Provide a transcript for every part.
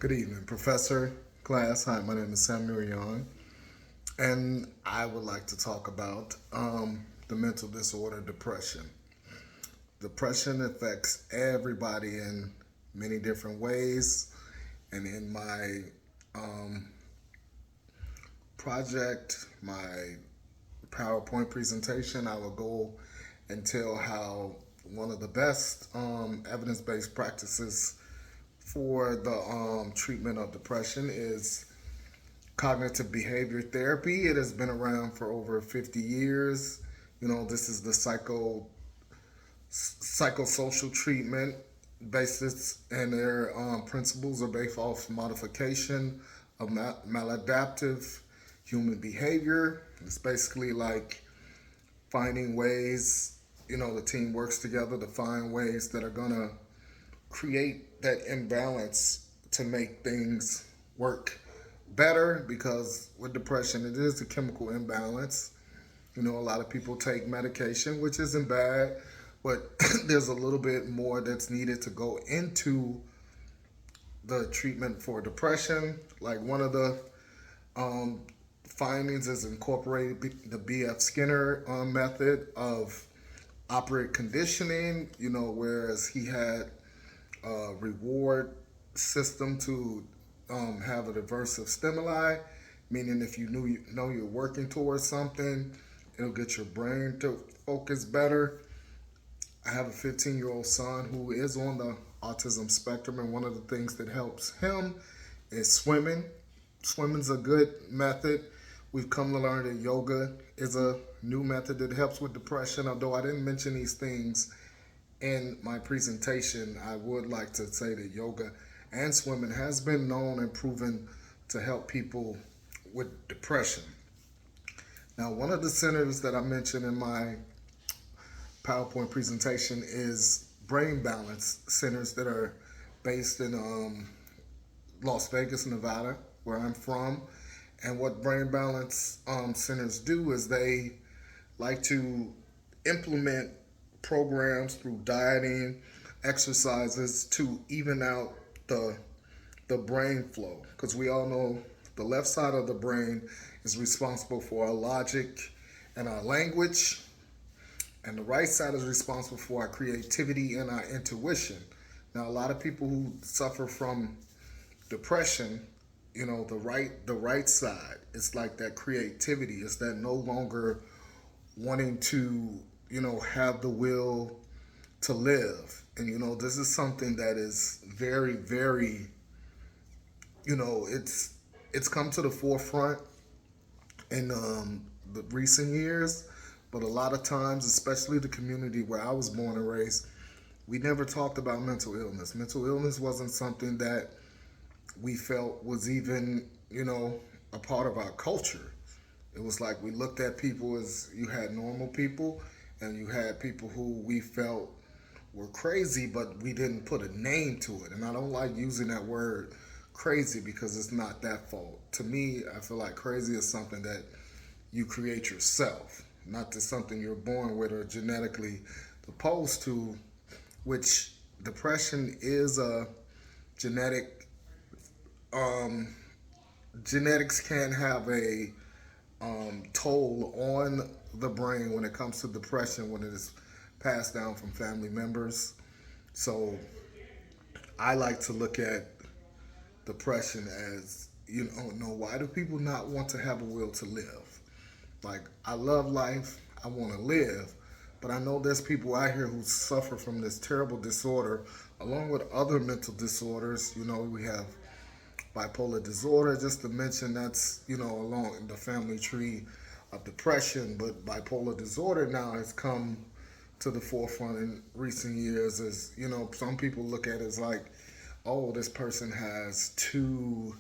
Good evening, Professor, class. Hi, my name is Samuel Young, and I would like to talk about the mental disorder depression. Depression affects everybody in many different ways, and in my um, project, my PowerPoint presentation, I will go and tell how one of the best evidence based practices for the treatment of depression is cognitive behavior therapy. It has been around for over 50 years. This is the psychosocial treatment basis, and their principles are based off modification of maladaptive human behavior. It's basically like finding ways, the team works together to find ways that are going to create that imbalance to make things work better, because with depression it is a chemical imbalance. A lot of people take medication, which isn't bad, but there's a little bit more that's needed to go into the treatment for depression. Like one of the um, findings is incorporated the B.F. Skinner method of operant conditioning, whereas he had a reward system to have a diversive stimuli, meaning if know you're working towards something, it'll get your brain to focus better. I have a 15-year-old son who is on the autism spectrum, and one of the things that helps him is swimming. Swimming's a good method. We've come to learn that yoga is a new method that helps with depression. Although I didn't mention these things in my presentation, I would like to say that yoga and swimming has been known and proven to help people with depression. Now, one of the centers that I mentioned in my PowerPoint presentation is brain balance centers that are based in Las Vegas, Nevada, where I'm from. And what brain balance centers do is they like to implement programs through dieting, exercises to even out the the brain flow, because we all know the left side of the brain is responsible for our logic and our language, and the right side is responsible for our creativity and our intuition. Now, a lot of people who suffer from depression, the right side, it's like that creativity. It's that no longer wanting to, have the will to live. And this is something that is very, very, it's come to the forefront in the recent years. But a lot of times, especially the community where I was born and raised, we never talked about mental illness. Mental illness wasn't something that we felt was even, a part of our culture. It was like we looked at people as, you had normal people and you had people who we felt were crazy, but we didn't put a name to it. And I don't like using that word crazy because it's not that fault. To me, I feel like crazy is something that you create yourself, not to something you're born with or genetically opposed to, which depression is a genetic, um, genetics can have a toll on the brain when it comes to depression when it is passed down from family members. So I like to look at depression as, why do people not want to have a will to live? Like, I love life, I want to live, but I know there's people out here who suffer from this terrible disorder, along with other mental disorders. We have bipolar disorder, just to mention that's, along the family tree of depression. But bipolar disorder now has come to the forefront in recent years as, some people look at it as like, oh, this person has two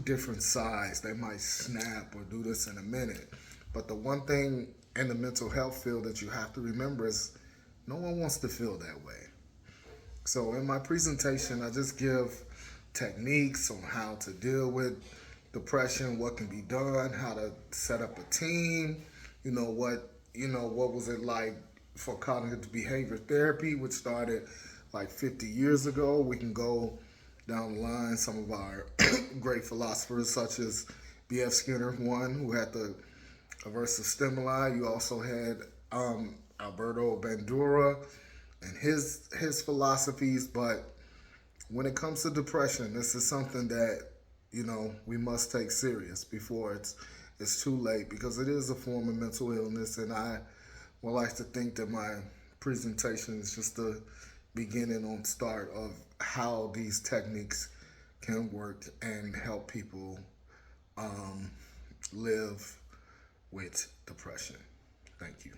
different sides. They might snap or do this in a minute. But the one thing in the mental health field that you have to remember is no one wants to feel that way. So in my presentation, I just give techniques on how to deal with depression, what can be done, how to set up a team, what was it like for cognitive behavior therapy, which started like 50 years ago. We can go down the line. Some of our great philosophers, such as B.F. Skinner, one who had the aversive stimuli. You also had Alberto Bandura and his philosophies. But when it comes to depression, this is something that we must take serious before it's too late, because it is a form of mental illness. And I would like to think that my presentation is just the beginning on start of how these techniques can work and help people live with depression. Thank you.